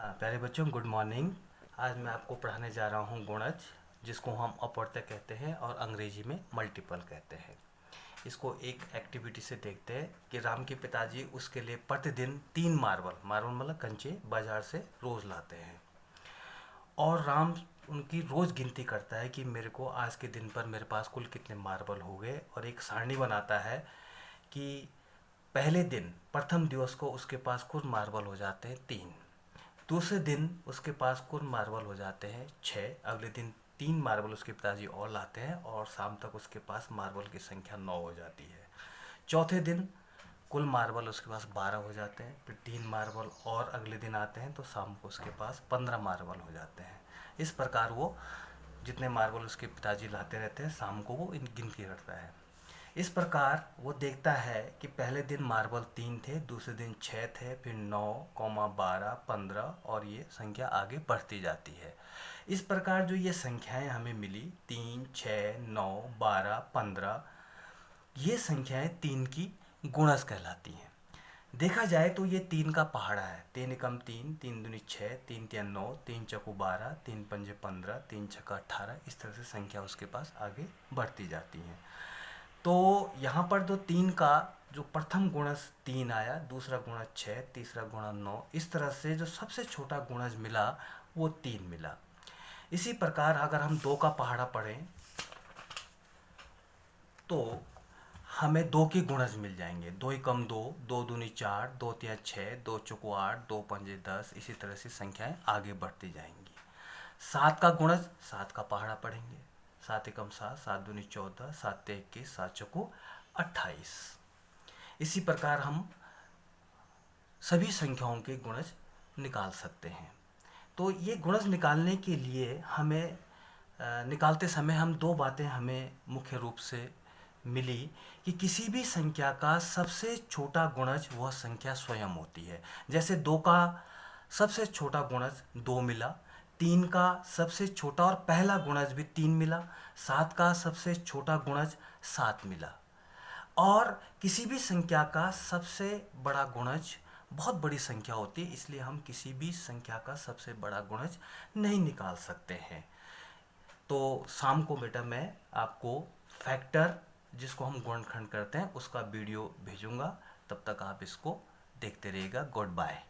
प्यारे बच्चों, good morning. आज मैं आपको पढ़ाने जा रहा हूँ गुणज, जिसको हम अपवर्तक कहते हैं और अंग्रेजी में मल्टीपल कहते हैं। इसको एक एक्टिविटी से देखते हैं कि राम के पिताजी उसके लिए प्रतिदिन 3 मार्बल मतलब कंचे बाजार से रोज़ लाते हैं और राम उनकी रोज़ गिनती करता है कि मेरे को आज के दिन पर मेरे पास कुल कितने मार्बल हो गए, और एक सारणी बनाता है कि पहले दिन प्रथम दिवस को उसके पास कुल मार्बल हो जाते हैं 3, दूसरे दिन उसके पास कुल मार्बल हो जाते हैं 6, अगले दिन 3 मार्बल उसके पिताजी और लाते हैं और शाम तक उसके पास मार्बल की संख्या 9 हो जाती है। चौथे दिन कुल मार्बल उसके पास 12 हो जाते हैं, फिर 3 मार्बल और अगले दिन आते हैं तो शाम को उसके पास 15 मार्बल हो जाते हैं। इस प्रकार वो जितने मार्बल उसके पिताजी लाते रहते हैं शाम को वो गिनती करता है। इस प्रकार वो देखता है कि पहले दिन मार्बल 3 थे, दूसरे दिन 6 थे, फिर 9, 12, 15 और ये संख्या आगे बढ़ती जाती है। इस प्रकार जो ये संख्याएं हमें मिली 3, 6, 9, 12, 15, ये संख्याएं 3 की गुणज कहलाती हैं। देखा जाए तो ये 3 का पहाड़ा है। 3 एकम 3, 3 दूनी 6, 3 तिया 9, 3 चौको 12, 3 पंजे 15, 3 छक्का 18, इस तरह से संख्या उसके पास आगे बढ़ती जाती है। तो यहाँ पर जो 3 का जो प्रथम गुणज 3 आया, दूसरा गुणज 6, तीसरा गुणज 9, इस तरह से जो सबसे छोटा गुणज मिला वो 3 मिला। इसी प्रकार अगर हम 2 का पहाड़ा पढ़ें तो हमें 2 के गुणज मिल जाएंगे। 2 एकम 2, 2 दूनी 4, 2 तिया 6, 2 चौको 8, 2 पंजे 10, इसी तरह से संख्याएं आगे बढ़ती जाएंगी। 7 का गुणज 7 का पहाड़ा पढ़ेंगे। 7 एकम 7, 7 दूनी 14, 7 तिया 21, 7 चौको 28। इसी प्रकार हम सभी संख्याओं के गुणज निकाल सकते हैं। तो ये गुणज निकालने के लिए हमें निकालते समय हम 2 बातें हमें मुख्य रूप से मिली कि किसी भी संख्या का सबसे छोटा गुणज वह संख्या स्वयं होती है। जैसे 2 का सबसे छोटा गुणज 2 मिला, 3 का सबसे छोटा और पहला गुणज भी 3 मिला, 7 का सबसे छोटा गुणज 7 मिला। और किसी भी संख्या का सबसे बड़ा गुणज बहुत बड़ी संख्या होती है, इसलिए हम किसी भी संख्या का सबसे बड़ा गुणज नहीं निकाल सकते हैं। तो शाम को बेटा मैं आपको फैक्टर, जिसको हम गुणनखंड करते हैं, उसका वीडियो भेजूंगा। तब तक आप इसको देखते रहिएगा। Good bye.